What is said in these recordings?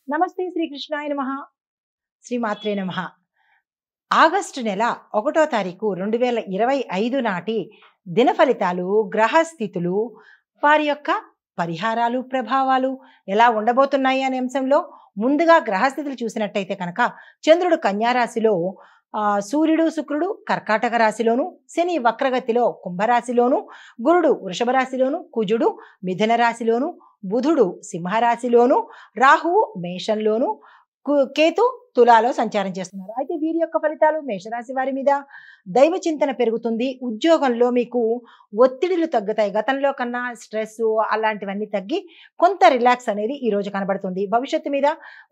నమస్తే శ్రీకృష్ణాయ నమః. శ్రీమాత్రే నమః. ఆగస్టు నెల 1 తారీఖు 2025 నాటి దిన ఫలితాలు, గ్రహ స్థితులు, వారి యొక్క పరిహారాలు, ప్రభావాలు ఎలా ఉండబోతున్నాయి అనే అంశంలో ముందుగా గ్రహస్థితులు చూసినట్టయితే కనుక చంద్రుడు కన్యా రాశిలో, సూర్యుడు, శుక్రుడు కర్కాటక రాశిలోను, శని వక్రగతిలో కుంభరాశిలోను, గురుడు వృషభ రాశిలోను, కుజుడు మిథున రాశిలోను, బుధుడు సింహరాశిలోను, రాహువు మేషంలోను, కేతు తులాలో సంచారం చేస్తున్నారు. అయితే వీరి యొక్క ఫలితాలు మేషరాశి వారి మీద దైవ చింతన పెరుగుతుంది. ఉద్యోగంలో మీకు ఒత్తిడిలు తగ్గుతాయి. గతంలో కన్నా స్ట్రెస్ అలాంటివన్నీ తగ్గి కొంత రిలాక్స్ అనేది ఈ రోజు కనబడుతుంది. భవిష్యత్తు మీద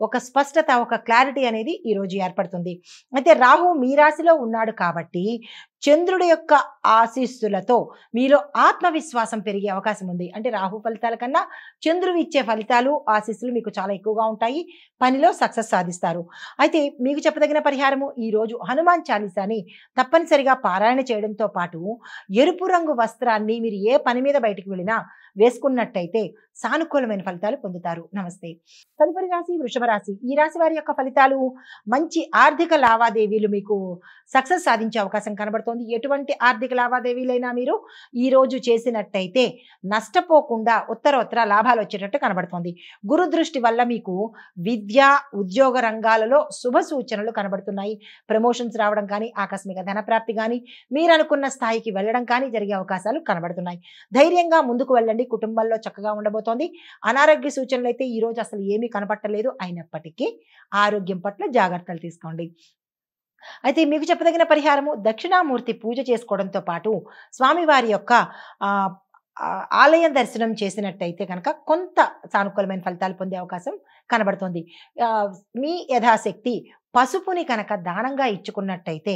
ఒక స్పష్టత, ఒక క్లారిటీ అనేది ఈ రోజు ఏర్పడుతుంది. అయితే రాహు మీ రాశిలో ఉన్నాడు కాబట్టి చంద్రుడి యొక్క ఆశీస్సులతో మీలో ఆత్మవిశ్వాసం పెరిగే అవకాశం ఉంది. అంటే రాహు ఫలితాల కన్నా చంద్రుడు ఇచ్చే ఫలితాలు, ఆశీస్సులు మీకు చాలా ఎక్కువగా ఉంటాయి. పనిలో సక్సెస్ సాధిస్తారు. అయితే మీకు చెప్పదగిన పరిహారము, ఈ రోజు హనుమాన్ చాలీసాని తప్పనిసరిగా పారాయణ చేయడంతో పాటు ఎరుపు రంగు వస్త్రాన్ని మీరు ఏ పని మీద బయటికి వెళ్ళినా వేసుకున్నట్టయితే సానుకూలమైన ఫలితాలు పొందుతారు. నమస్తే. తదుపరి రాశి వృషభ రాశి. ఈ రాశి వారి యొక్క ఫలితాలు మంచి ఆర్థిక లావాదేవీలు మీకు సక్సెస్ సాధించే అవకాశం కనబడుతోంది. ఎటువంటి ఆర్థిక లావాదేవీలైనా మీరు ఈ రోజు చేసినట్టయితే నష్టపోకుండా ఉత్తరోత్తర లాభాలు వచ్చేటట్టు కనబడుతోంది. గురు దృష్టి వల్ల మీకు విద్య, ఉద్యోగ రంగాలలో శుభ సూచనలు కనబడుతున్నాయి. ప్రమోషన్స్ రావడం కానీ, ఆకస్మిక ధనప్రాప్తి కానీ, మీరు అనుకున్న స్థాయికి వెళ్ళడం కానీ జరిగే అవకాశాలు కనబడుతున్నాయి. ధైర్యంగా ముందుకు వెళ్ళండి. కుటుంబంలో చక్కగా ఉండబోతోంది. అనారోగ్య సూచనలు అయితే ఈ రోజు అసలు ఏమీ కనపట్టలేదు. అయినప్పటికీ ఆరోగ్యం పట్ల జాగ్రత్తలు తీసుకోండి. అయితే మీకు చెప్పదగిన పరిహారము, దక్షిణామూర్తి పూజ చేసుకోవడంతో పాటు స్వామివారి యొక్క ఆలయం దర్శనం చేసినట్టయితే కనుక కొంత సానుకూలమైన ఫలితాలు పొందే అవకాశం కనబడుతుంది. మీ యథాశక్తి పసుపుని కనుక దానంగా ఇచ్చుకున్నట్టయితే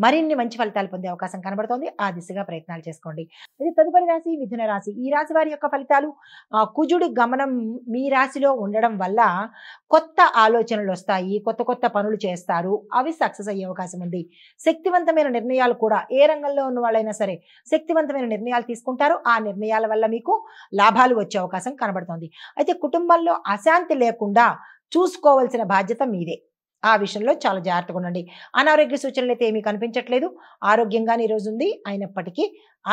మరిన్ని మంచి ఫలితాలు పొందే అవకాశం కనబడుతోంది. ఆ దిశగా ప్రయత్నాలు చేసుకోండి. ఇది తదుపరి రాశి మిథున రాశి. ఈ రాశి వారి యొక్క ఫలితాలు, కుజుడి గమనం మీ రాశిలో ఉండడం వల్ల కొత్త ఆలోచనలు వస్తాయి. కొత్త కొత్త పనులు చేస్తారు. అవి సక్సెస్ అయ్యే అవకాశం ఉంది. శక్తివంతమైన నిర్ణయాలు కూడా, ఏ రంగంలో ఉన్న వాళ్ళైనా సరే శక్తివంతమైన నిర్ణయాలు తీసుకుంటారు. ఆ నిర్ణయాల వల్ల మీకు లాభాలు వచ్చే అవకాశం కనబడుతోంది. అయితే కుటుంబంలో అశాంతి లేకుండా చూసుకోవాల్సిన బాధ్యత మీదే. ఆ విషయంలో చాలా జాగ్రత్తగా ఉండండి. అనారోగ్య సూచనలు అయితే ఏమీ కనిపించట్లేదు. ఆరోగ్యంగానే ఈరోజు ఉంది. అయినప్పటికీ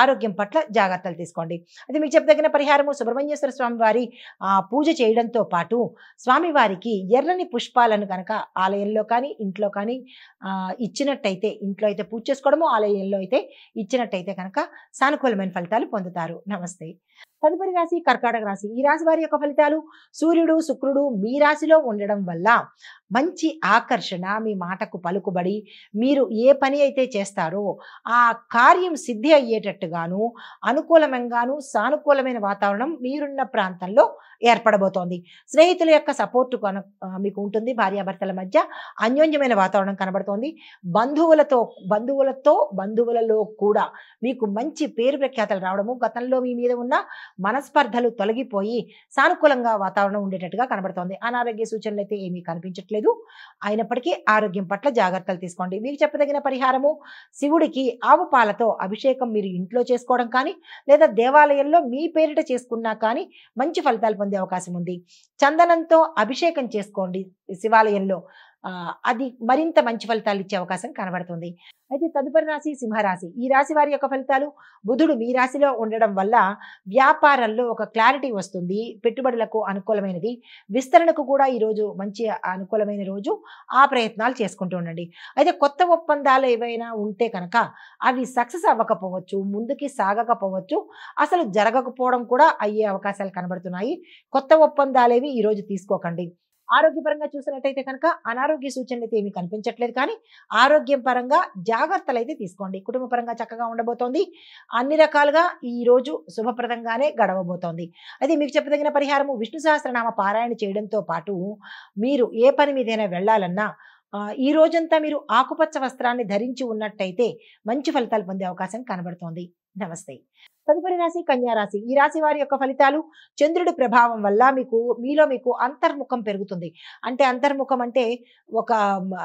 ఆరోగ్యం పట్ల జాగ్రత్తలు తీసుకోండి. అది మీకు చెప్పదగిన పరిహారము, సుబ్రహ్మణ్యేశ్వర స్వామి వారి పూజ చేయడంతో పాటు స్వామివారికి ఎర్రని పుష్పాలను కనుక ఆలయంలో కానీ, ఇంట్లో కానీ ఇచ్చినట్టయితే, ఇంట్లో అయితే పూజ చేసుకోవడము, ఆలయంలో అయితే ఇచ్చినట్టయితే కనుక సానుకూలమైన ఫలితాలు పొందుతారు. నమస్తే. తదుపరి రాశి కర్కాటక రాశి. ఈ రాశి వారి యొక్క ఫలితాలు, సూర్యుడు, శుక్రుడు మీ రాశిలో ఉండడం వల్ల మంచి ఆకర్షణ, మీ మాటకు పలుకుబడి, మీరు ఏ పని అయితే చేస్తారో ఆ కార్యం సిద్ధి అయ్యేటట్టుగాను, అనుకూలమంగాను, సానుకూలమైన వాతావరణం మీరున్న ప్రాంతంలో ఏర్పడబోతోంది. స్నేహితుల యొక్క సపోర్టు మీకు ఉంటుంది. భార్యాభర్తల మధ్య అన్యోన్యమైన వాతావరణం కనబడుతోంది. బంధువులలో కూడా మీకు మంచి పేరు ప్రఖ్యాతలు రావడము, గతంలో మీ మీద ఉన్న మనస్పర్ధలు తొలగిపోయి సానుకూలంగా వాతావరణం ఉండేటట్టుగా కనబడుతోంది. అనారోగ్య సూచనలు అయితే ఏమీ కనిపించట్లేదు. అయినప్పటికీ ఆరోగ్యం పట్ల జాగ్రత్తలు తీసుకోండి. మీకు చెప్పదగిన పరిహారము, శివుడికి ఆవు పాలతో అభిషేకం మీరు ఇంట్లో చేసుకోవడం కానీ, లేదా దేవాలయంలో మీ పేరిట చేసుకున్నా కానీ మంచి ఫలితాలు పొందే అవకాశం ఉంది. చందనంతో అభిషేకం చేసుకోండి శివాలయంలో. అది మరింత మంచి ఫలితాలు ఇచ్చే అవకాశం కనబడుతుంది. అయితే తదుపరి రాశి సింహరాశి. ఈ రాశి వారి యొక్క ఫలితాలు, బుధుడు మీ రాశిలో ఉండడం వల్ల వ్యాపారంలో ఒక క్లారిటీ వస్తుంది. పెట్టుబడులకు అనుకూలమైనది, విస్తరణకు కూడా ఈరోజు మంచి అనుకూలమైన రోజు. ఆ ప్రయత్నాలు చేసుకుంటూ ఉండండి. అయితే కొత్త ఒప్పందాలు ఏవైనా ఉంటే కనుక అవి సక్సెస్ అవ్వకపోవచ్చు, ముందుకి సాగకపోవచ్చు, అసలు జరగకపోవడం కూడా అయ్యే అవకాశాలు కనబడుతున్నాయి. కొత్త ఒప్పందాలేవి ఈరోజు తీసుకోకండి. ఆరోగ్యపరంగా చూసినట్టయితే కనుక అనారోగ్య సూచనలు అయితే ఏమీ కనిపించట్లేదు. కానీ ఆరోగ్యం పరంగా జాగ్రత్తలు అయితే తీసుకోండి. కుటుంబ పరంగా చక్కగా ఉండబోతోంది. అన్ని రకాలుగా ఈ రోజు శుభప్రదంగానే గడవబోతోంది. అయితే మీకు చెప్పదగిన పరిహారము, విష్ణు సహస్రనామ పారాయణ చేయడంతో పాటు మీరు ఏ పని మీదైనా వెళ్ళాలన్నా ఈ రోజంతా మీరు ఆకుపచ్చ వస్త్రాన్ని ధరించి ఉన్నట్టయితే మంచి ఫలితాలు పొందే అవకాశం కనబడుతోంది. నమస్తే. తదుపరి రాశి కన్యా రాశి. ఈ రాశి వారి యొక్క ఫలితాలు చంద్రుడి ప్రభావం వల్ల మీలో అంతర్ముఖం పెరుగుతుంది. అంటే అంతర్ముఖం అంటే ఒక మ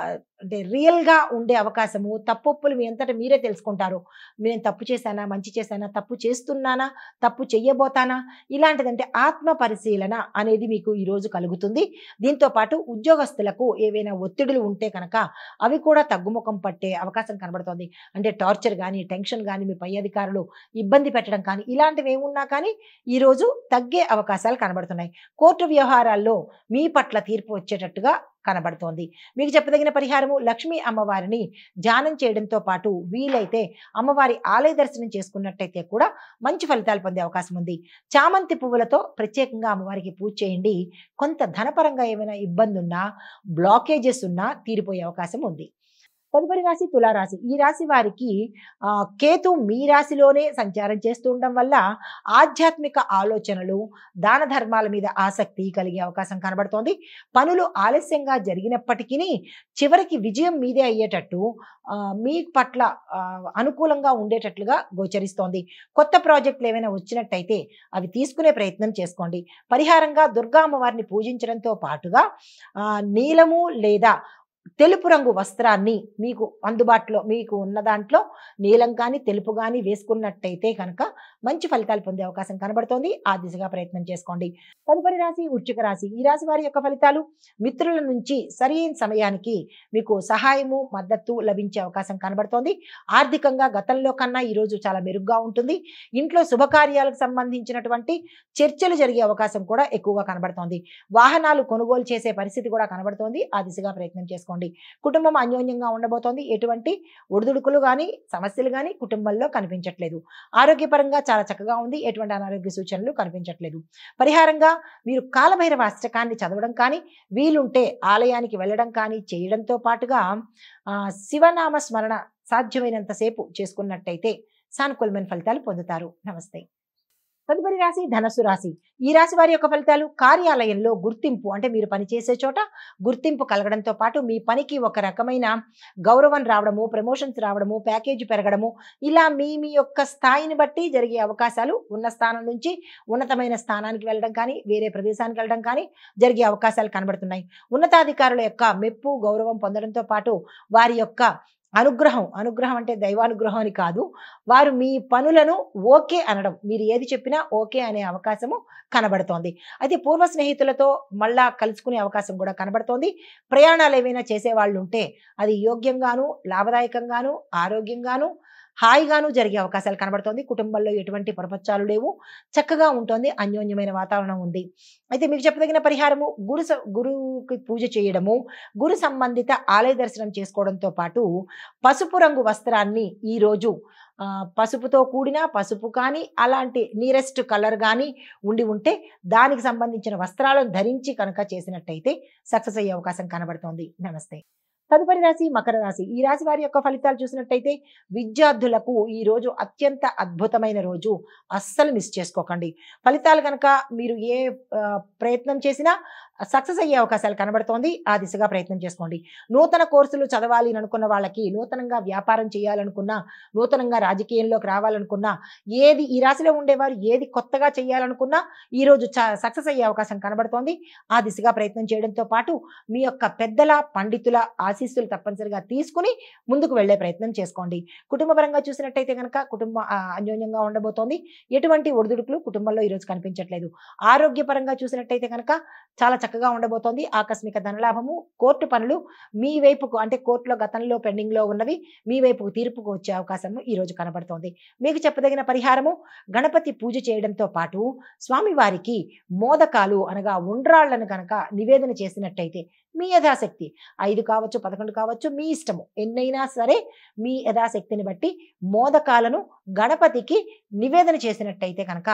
అంటే రియల్‌గా ఉండే అవకాశము, తప్పొప్పులు మీ అంతట మీరే తెలుసుకుంటారు. నేను తప్పు చేశానా? మంచి చేశానా? తప్పు చేస్తున్నానా? తప్పు చెయ్యబోతానా? ఇలాంటిదంటే ఆత్మ పరిశీలన అనేది మీకు ఈరోజు కలుగుతుంది. దీంతో పాటు ఉద్యోగస్తులకు ఏవైనా ఒత్తిడులు ఉంటే కనుక అవి కూడా తగ్గుముఖం పట్టే అవకాశం కనబడుతోంది. అంటే టార్చర్ గాని, టెన్షన్ గాని, మీ పై అధికారులు ఇబ్బంది పెట్టడం కానీ, ఇలాంటివి ఏమున్నా కానీ ఈరోజు తగ్గే అవకాశాలు కనబడుతున్నాయి. కోర్టు వ్యవహారాల్లో మీ పట్ల తీర్పు వచ్చేటట్టుగా కనబడుతోంది. మీకు చెప్పదగిన పరిహారము లక్ష్మీ అమ్మవారిని ధ్యానం చేయడంతో పాటు వీలైతే అమ్మవారి ఆలయ దర్శనం చేసుకున్నట్టయితే కూడా మంచి ఫలితాలు పొందే అవకాశం ఉంది. చామంతి పువ్వులతో ప్రత్యేకంగా అమ్మవారికి పూజ చేయండి. కొంత ధనపరంగా ఏమైనా ఇబ్బంది ఉన్నా, బ్లాకేజెస్ ఉన్నా తీరిపోయే అవకాశం ఉంది. తదుపరి రాశి తులారాశి. ఈ రాశి వారికి కేతు మీ రాశిలోనే సంచారం చేస్తూ ఉండడం వల్ల ఆధ్యాత్మిక ఆలోచనలు, దాన ధర్మాల మీద ఆసక్తి కలిగే అవకాశం కనబడుతోంది. పనులు ఆలస్యంగా జరిగినప్పటికీ చివరికి విజయం మీదే అయ్యేటట్టు మీ పట్ల అనుకూలంగా ఉండేటట్లుగా గోచరిస్తోంది. కొత్త ప్రాజెక్టులు ఏమైనా వచ్చినట్టయితే అవి తీసుకునే ప్రయత్నం చేసుకోండి. పరిహారంగా దుర్గా అమ్మవారిని పూజించడంతో పాటుగా నీలము లేదా తెలుపు రంగు వస్త్రాన్ని మీకు అందుబాటులో మీకు ఉన్న దాంట్లో నీలం కానీ తెలుపు కానీ వేసుకున్నట్టయితే కనుక మంచి ఫలితాలు పొందే అవకాశం కనబడుతోంది. ఆ దిశగా ప్రయత్నం చేసుకోండి. తదుపరి రాశి వృశ్చిక రాశి. ఈ రాశి వారి యొక్క ఫలితాలు మిత్రుల నుంచి సరైన సమయానికి మీకు సహాయము, మద్దతు లభించే అవకాశం కనబడుతోంది. ఆర్థికంగా గతంలో కన్నా ఈరోజు చాలా మెరుగ్గా ఉంటుంది. ఇంట్లో శుభకార్యాలకు సంబంధించినటువంటి చర్చలు జరిగే అవకాశం కూడా ఎక్కువగా కనబడుతోంది. వాహనాలు కొనుగోలు చేసే పరిస్థితి కూడా కనబడుతోంది. ఆ దిశగా ప్రయత్నం చేసుకోండి. కుటుంబం అన్యోన్యంగా ఉండబోతోంది. ఎటువంటి ఒడిదుడుకులు కానీ సమస్యలు కానీ కుటుంబంలో కనిపించట్లేదు. ఆరోగ్యపరంగా చాలా చక్కగా ఉంది. ఎటువంటి అనారోగ్య సూచనలు కనిపించట్లేదు. పరిహారంగా మీరు కాలభైరవ అష్టకాన్ని చదవడం కానీ, వీలుంటే ఆలయానికి వెళ్ళడం కానీ చేయడంతో పాటుగా శివనామ స్మరణ సాధ్యమైనంత సేపు చేసుకున్నట్టయితే సానుకూలమైన ఫలితాలు పొందుతారు. నమస్తే. తదుపరి రాశి ధనస్సు రాశి. ఈ రాశి వారి యొక్క ఫలితాలు కార్యాలయంలో గుర్తింపు, అంటే మీరు పనిచేసే చోట గుర్తింపు కలగడంతో పాటు మీ పనికి ఒక రకమైన గౌరవం రావడము, ప్రమోషన్స్ రావడము, ప్యాకేజీ పెరగడము, ఇలా మీ మీ యొక్క స్థాయిని బట్టి జరిగే అవకాశాలు ఉన్న స్థానం నుంచి ఉన్నతమైన స్థానానికి వెళ్ళడం కానీ, వేరే ప్రదేశానికి వెళ్ళడం కానీ జరిగే అవకాశాలు కనబడుతున్నాయి. ఉన్నతాధికారుల యొక్క మెప్పు, గౌరవం పొందడంతో పాటు వారి యొక్క అనుగ్రహం అంటే దైవానుగ్రహం అని కాదు, వారు మీ పనులను ఓకే అనడం, మీరు ఏది చెప్పినా ఓకే అనే అవకాశము కనబడుతోంది. అయితే పూర్వ స్నేహితులతో మళ్ళా కలుసుకునే అవకాశం కూడా కనబడుతోంది. ప్రయాణాలు ఏవైనా చేసేవాళ్ళు ఉంటే అది యోగ్యంగాను, లాభదాయకంగాను, ఆరోగ్యంగాను, హాయిగాను జరిగే అవకాశాలు కనబడుతోంది. కుటుంబంలో ఎటువంటి పొరపచ్చాలు లేవు. చక్కగా ఉంటుంది. అన్యోన్యమైన వాతావరణం ఉంది. అయితే మీకు చెప్పదగిన పరిహారము గురువుకి పూజ చేయడము, గురు సంబంధిత ఆలయ దర్శనం చేసుకోవడంతో పాటు పసుపు రంగు వస్త్రాన్ని ఈరోజు పసుపుతో కూడిన పసుపు కానీ, అలాంటి నీరెస్ట్ కలర్ కానీ ఉంటే దానికి సంబంధించిన వస్త్రాలను ధరించి కనుక చేసినట్టయితే సక్సెస్ అయ్యే అవకాశం కనబడుతోంది. నమస్తే. తదుపరి రాశి మకర రాశి. ఈ రాశి వారి యొక్క ఫలితాలు చూసినట్టయితే విద్యార్థులకు ఈ రోజు అత్యంత అద్భుతమైన రోజు. అస్సలు మిస్ చేసుకోకండి. ఫలితాలు కనుక మీరు ఏ ప్రయత్నం చేసినా సక్సెస్ అయ్యే అవకాశాలు కనబడుతోంది. ఆ దిశగా ప్రయత్నం చేసుకోండి. నూతన కోర్సులు చదవాలి అనుకున్న వాళ్ళకి, నూతనంగా వ్యాపారం చేయాలనుకున్నా, నూతనంగా రాజకీయంలోకి రావాలనుకున్నా, ఏది ఈ రాశిలో ఉండేవారు ఏది కొత్తగా చేయాలనుకున్నా ఈరోజు సక్సెస్ అయ్యే అవకాశం కనబడుతోంది. ఆ దిశగా ప్రయత్నం చేయడంతో పాటు మీ యొక్క పెద్దల, పండితుల ఆశీస్సులు తప్పనిసరిగా తీసుకుని ముందుకు వెళ్లే ప్రయత్నం చేసుకోండి. కుటుంబపరంగా చూసినట్టయితే కనుక కుటుంబం అన్యోన్యంగా ఉండబోతోంది. ఎటువంటి ఒడిదుడుకులు కుటుంబంలో ఈరోజు కనిపించట్లేదు. ఆరోగ్యపరంగా చూసినట్టయితే కనుక చాలా చక్కగా ఉండబోతోంది. ఆకస్మిక ధనలాభము, కోర్టు పనులు మీ వైపుకు, అంటే కోర్టులో గతంలో పెండింగ్లో ఉన్నవి మీ వైపుకు తీర్పుకు వచ్చే అవకాశము ఈరోజు కనబడుతోంది. మీకు చెప్పదగిన పరిహారము గణపతి పూజ చేయడంతో పాటు స్వామివారికి మోదకాలు అనగా ఉండ్రాళ్లను కనుక నివేదన చేసినట్టయితే మీ యథాశక్తి 5 కావచ్చు, 11 కావచ్చు, మీ ఇష్టము, ఎన్నైనా సరే మీ యథాశక్తిని బట్టి మోదకాలను గణపతికి నివేదన చేసినట్టయితే కనుక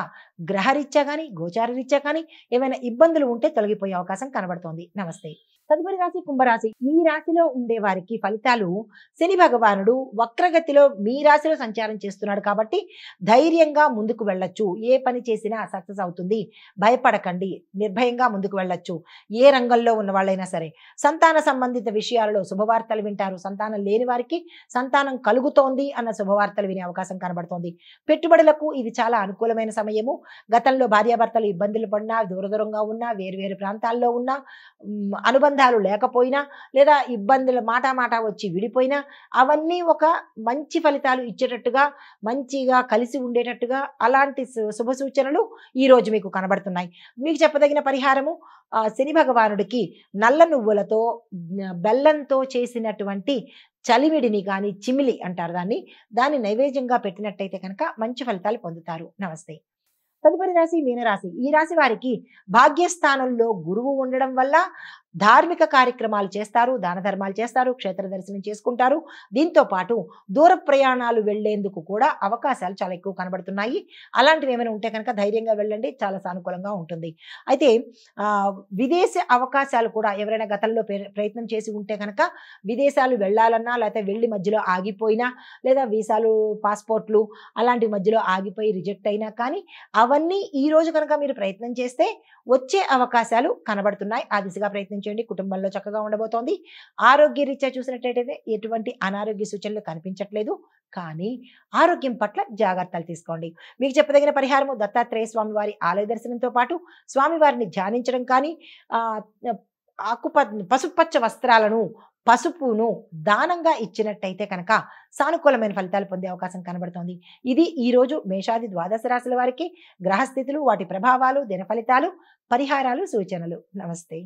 గ్రహరీత్యా కానీ, గోచార రీత్యా కానీ ఏమైనా ఇబ్బందులు ఉంటే తొలగిపోయే అవకాశం కనబడుతోంది. నమస్తే. తదుపరి రాశి కుంభరాశి. ఈ రాశిలో ఉండే వారికి ఫలితాలు, శని భగవానుడు వక్రగతిలో మీ రాశిలో సంచారం చేస్తున్నాడు కాబట్టి ధైర్యంగా ముందుకు వెళ్ళొచ్చు. ఏ పని చేసినా సక్సెస్ అవుతుంది. భయపడకండి. నిర్భయంగా ముందుకు వెళ్ళొచ్చు. ఏ రంగంలో ఉన్న వాళ్ళైనా సరే. సంతాన సంబంధిత విషయాలలో శుభవార్తలు వింటారు. సంతానం లేని వారికి సంతానం కలుగుతోంది అన్న శుభవార్తలు వినే అవకాశం కనబడుతోంది. పెట్టుబడులకు ఇది చాలా అనుకూలమైన సమయము. గతంలో భార్యాభర్తలు ఇబ్బందులు పడినా, దూరంగా ఉన్నా, వేరు ప్రాంతాల్లో ఉన్నా, అనుబంధాలు లేకపోయినా, లేదా ఇబ్బందులు మాట వచ్చి విడిపోయినా, అవన్నీ ఒక మంచి ఫలితాలు ఇచ్చేటట్టుగా, మంచిగా కలిసి ఉండేటట్టుగా అలాంటి శుభ సూచనలు ఈ రోజు మీకు కనబడుతున్నాయి. మీకు చెప్పదగిన పరిహారము, శని భగవానుడికి నల్ల నువ్వులతో బెల్లంతో చేసినటువంటి చలివిడిని కానీ, చిమిలి అంటారు దాన్ని నైవేద్యంగా పెట్టినట్టయితే కనుక మంచి ఫలితాలు పొందుతారు. నమస్తే. తదుపరి రాశి మీనరాశి. ఈ రాశి వారికి భాగ్యస్థానంలో గురువు ఉండడం వల్ల ధార్మిక కార్యక్రమాలు చేస్తారు, దాన ధర్మాలు చేస్తారు, క్షేత్ర దర్శనం చేసుకుంటారు. దీంతో పాటు దూర ప్రయాణాలు వెళ్లేందుకు కూడా అవకాశాలు చాలా ఎక్కువ కనబడుతున్నాయి. అలాంటివి ఏమైనా ఉంటే కనుక ధైర్యంగా వెళ్ళండి, చాలా సానుకూలంగా ఉంటుంది. అయితే విదేశీ అవకాశాలు కూడా ఎవరైనా గతంలో ప్రయత్నం చేసి ఉంటే కనుక విదేశాలు వెళ్ళాలన్నా, లేకపోతే వెళ్ళి మధ్యలో ఆగిపోయినా, లేదా వీసాలు, పాస్పోర్ట్లు అలాంటి మధ్యలో ఆగిపోయి రిజెక్ట్ అయినా కానీ అవన్నీ ఈ రోజు కనుక మీరు ప్రయత్నం చేస్తే వచ్చే అవకాశాలు కనబడుతున్నాయి. ఆ దిశగా ప్రయత్నించండి. కుటుంబంలో చక్కగా ఉండబోతోంది. ఆరోగ్య రీత్యా చూసినట్లయితే ఎటువంటి అనారోగ్య సూచనలు కనిపించట్లేదు. కానీ ఆరోగ్యం పట్ల జాగ్రత్తలు తీసుకోండి. మీకు చెప్పదగిన పరిహారము, దత్తాత్రేయ స్వామి వారి ఆలయ దర్శనంతో పాటు స్వామివారిని ధ్యానించడం కానీ, పసుపచ్చ వస్త్రాలను, పసుపును దానంగా ఇచ్చినట్టయితే కనుక సానుకూలమైన ఫలితాలు పొందే అవకాశం కనబడుతోంది. ఇది ఈ రోజు మేషాది ద్వాదశ రాశుల వారికి గ్రహస్థితులు, వాటి ప్రభావాలు, దిన ఫలితాలు, పరిహారాలు, సూచనలు. నమస్తే.